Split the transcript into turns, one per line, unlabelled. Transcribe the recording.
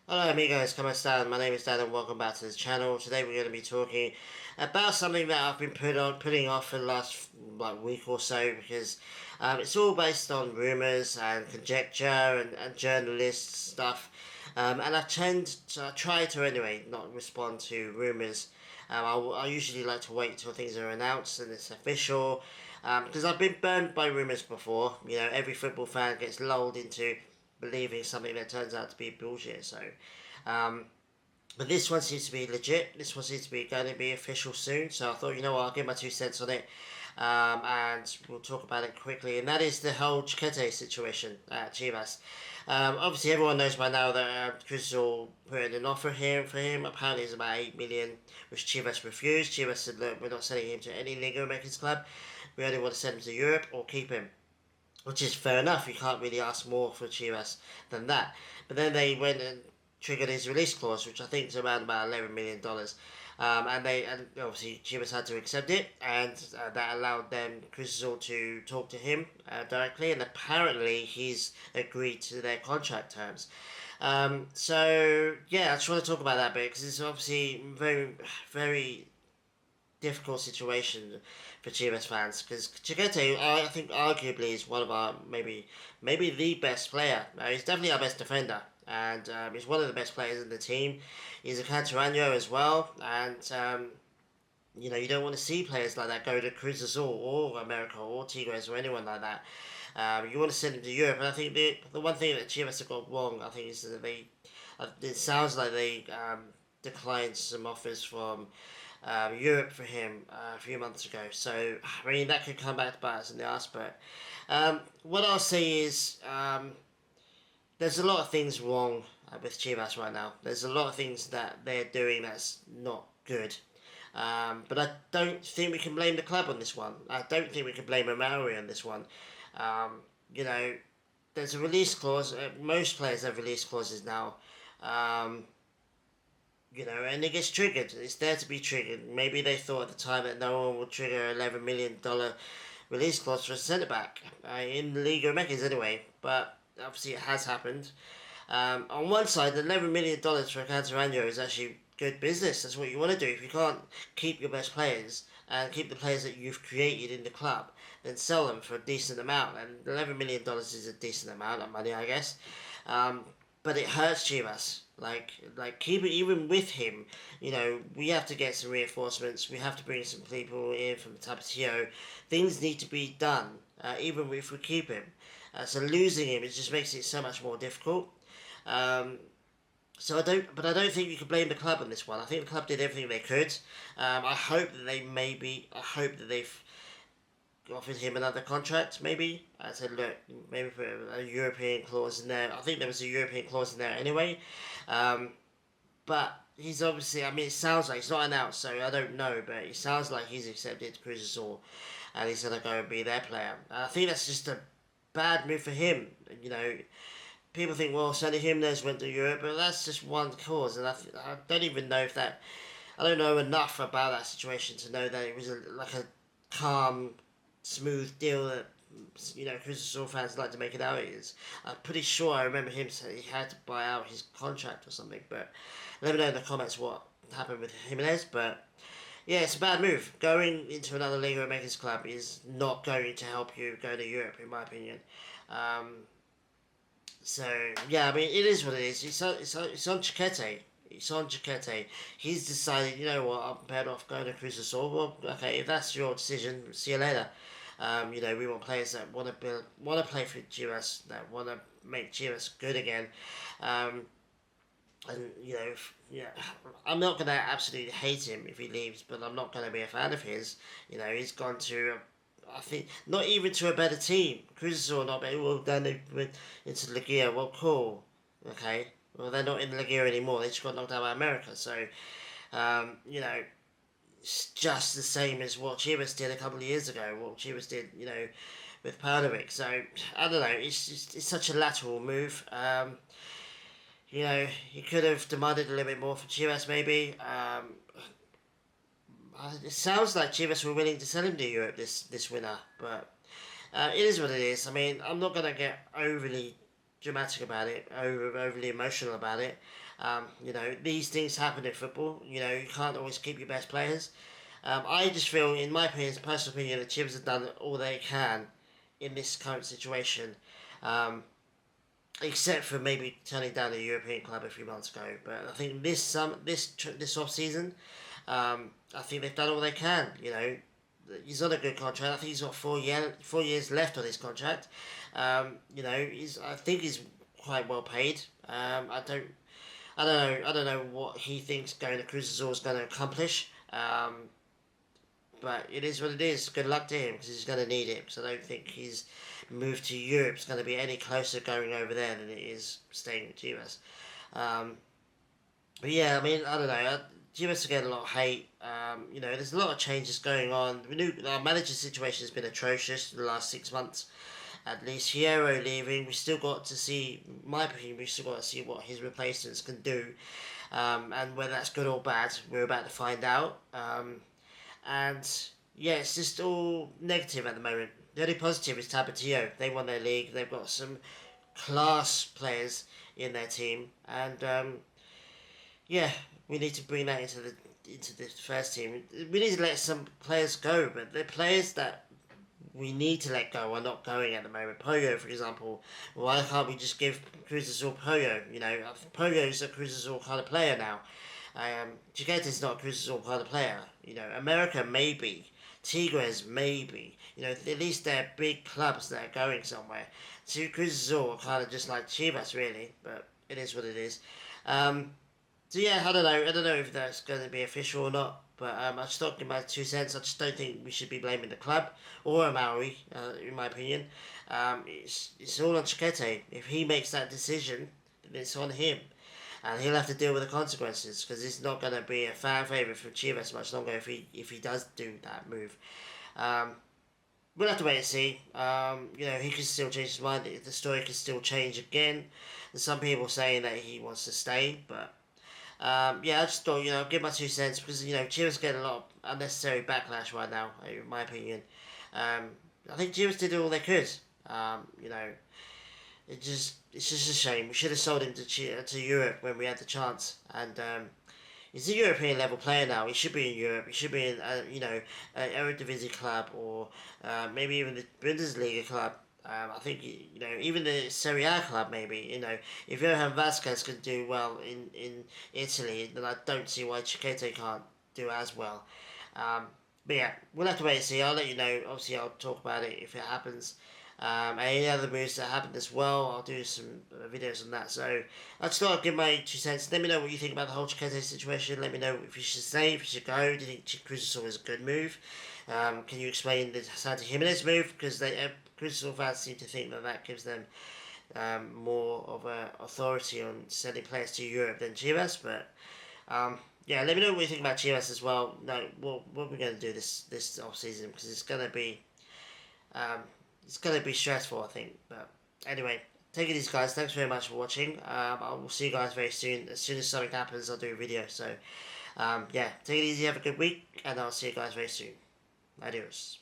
Hello amigos, ¿cómo están? My name is Dan and welcome back to the channel. Today we're going to be talking about something that I've been putting off for the last week or so because it's all based on rumours and conjecture and journalist stuff. And I try to anyway not respond to rumours. I usually like to wait till things are announced and it's official because I've been burned by rumours before. You know, every football fan gets lulled into believing something that turns out to be bullshit. Um, but this one seems to be legit. This one seems to be going to be official soon. So I thought, you know what, I'll give my 2 cents on it, and we'll talk about it quickly. And that is the whole Chiquete situation at Chivas. Obviously, everyone knows by now that Crystal put in an offer here for him. Apparently, it's about 8 million, which Chivas refused. Chivas said, "Look, we're not sending him to any Liga Makers club. We only want to send him to Europe or keep him." Which is fair enough. You can't really ask more for Chivas than that. But then they went and triggered his release clause, which I think is around about $11 million. And obviously Chivas had to accept it, and that allowed them Crystal to talk to him directly, and apparently he's agreed to their contract terms. So yeah, I just want to talk about that bit because it's obviously very difficult situation for Chivas fans because Chiquete, I think, arguably is one of our maybe the best player. He's definitely our best defender, and he's one of the best players in the team. He's a Cantarano as well, and you know, you don't want to see players like that go to Cruz Azul or America or Tigres or anyone like that. You want to send them to Europe, and I think the one thing that Chivas have got wrong, I think, is that it sounds like they declined some offers from Europe for him a few months ago. So I mean that could come back to bite us in the ass. But what I'll say is there's a lot of things wrong with Chivas right now. There's a lot of things that they're doing that's not good. But I don't think we can blame the club on this one. I don't think we can blame Amari on this one. You know, there's a release clause. Most players have release clauses now. Um, you know, and it gets triggered. It's there to be triggered. Maybe they thought at the time that no one would trigger $11 million release clause for a centre back in the Liga Mechas anyway. But obviously, it has happened. On one side, the $11 million for a Cantarano is actually good business. That's what you want to do. If you can't keep your best players and keep the players that you've created in the club, then sell them for a decent amount. And $11 million is a decent amount of money, I guess. But it hurts Chivas. Like keep it even with him. You know, we have to get some reinforcements. We have to bring some people in from Tapatio. Things need to be done, even if we keep him. So losing him, it just makes it so much more difficult. Um, but I don't think you can blame the club on this one. I think the club did everything they could. I hope that they've offered him another contract, maybe. I said, look, maybe put a European clause in there. I think there was a European clause in there anyway. Um, but he's obviously, I mean, it sounds like, it's not announced, so I don't know, but it sounds like he's accepted Cruz Azul and he's going to go and be their player. And I think that's just a bad move for him. You know, people think, well, Sonny Jimenez went to Europe, but that's just one cause, and I don't even know if that. I don't know enough about that situation to know that it was like a calm, smooth deal that you know Crystal fans like to make it out it is. I'm pretty sure I remember him saying he had to buy out his contract or something. But let me know in the comments what happened with Jimenez. But yeah, it's a bad move. Going into another Liga Makers club is not going to help you go to Europe, in my opinion. Um, so yeah, I mean it is what it is. It's on Chiquete. It's on Chiquete. He's decided, you know what, I'm better off going to Cruz Azul. Well, okay, if that's your decision, see you later. You know, we want players that want to play for Chivas, that want to make Chivas good again. Um, and you know, yeah, I'm not gonna absolutely hate him if he leaves, but I'm not gonna be a fan of his. You know, he's gone to, I think, not even to a better team. Cruz or not better. Well, then they went into Ligia. Well, cool, okay. Well, they're not in Ligia anymore. They just got knocked out by America. So, you know, it's just the same as what Chivas did a couple of years ago. What Chivas did, you know, with Paunovic. So I don't know. It's such a lateral move. You know, he could have demanded a little bit more from Chivas, maybe. It sounds like Chivas were willing to sell him to Europe this winter, but it is what it is. I mean, I'm not gonna get overly. dramatic about it, overly emotional about it. These things happen in football. You can't always keep your best players. I just feel, in my opinion, personal opinion, that Chivas have done all they can in this current situation, except for maybe turning down a European club a few months ago. But I think this off season, I think they've done all they can. He's on a good contract. I think he's got 4 years left on his contract. I think he's quite well paid. I don't know what he thinks going to Cruz Azul is going to accomplish. But it is what it is. Good luck to him because he's going to need it. Because I don't think his move to Europe is going to be any closer going over there than it is staying with Chivas. But yeah, I mean, I don't know. Chivas are getting a lot of hate. There's a lot of changes going on. Our manager situation has been atrocious in the last 6 months. At least Hierro leaving, we still got to see, in my opinion, we still got to see what his replacements can do. And whether that's good or bad, we're about to find out. And yeah, it's just all negative at the moment. The only positive is Tapatio. They won their league. They've got some class players in their team, and yeah, we need to bring that into the first team. We need to let some players go, but the players that we need to let go are not going at the moment. Poyo, for example, why can't we just give Cruz Azul Poyo? Poyo's a Cruz Azul kind of player now. Chiquete's not a Cruz Azul kind of player. America maybe. Tigres maybe. At least they're big clubs that are going somewhere. So Cruz Azul are kind of just like Chivas, really, but it is what it is. So yeah, I don't know. I don't know if that's going to be official or not. But I just talking about 2 cents. I just don't think we should be blaming the club or Maui, in my opinion. It's all on Chiquete. If he makes that decision, then it's on him. And he'll have to deal with the consequences because it's not going to be a fan favourite for Chivas much longer if he does do that move. We'll have to wait and see. He could still change his mind. The story could still change again. There's some people saying that he wants to stay, but I just thought, give my 2 cents because, Chivas get a lot of unnecessary backlash right now, in my opinion. I think Chivas did all they could. It's just a shame. We should have sold him to Europe when we had the chance. And he's a European level player now. He should be in Europe. He should be in an Eredivisie club or maybe even the Bundesliga club. I think even the Serie A club maybe. If Johan Vasquez can do well in Italy, then I don't see why Chiquete can't do as well. But yeah, we'll have to wait and see. I'll let you know. Obviously, I'll talk about it if it happens. Any other moves that happened as well, I'll do some videos on that. So I just thought I'd give my 2 cents. Let me know what you think about the whole Chiquete situation. Let me know if you should stay, if you should go. Do you think Cruz Azul is a good move? Can you explain the Santi Jimenez move? Because Cruz Azul fans seem to think that gives them more of a authority on sending players to Europe than Chivas. But yeah, let me know what you think about Chivas as well. What we're going to do this off season because it's going to be stressful, I think. But anyway, take it easy, guys. Thanks very much for watching. I will see you guys very soon. As soon as something happens, I'll do a video. So, take it easy. Have a good week. And I'll see you guys very soon. Adios.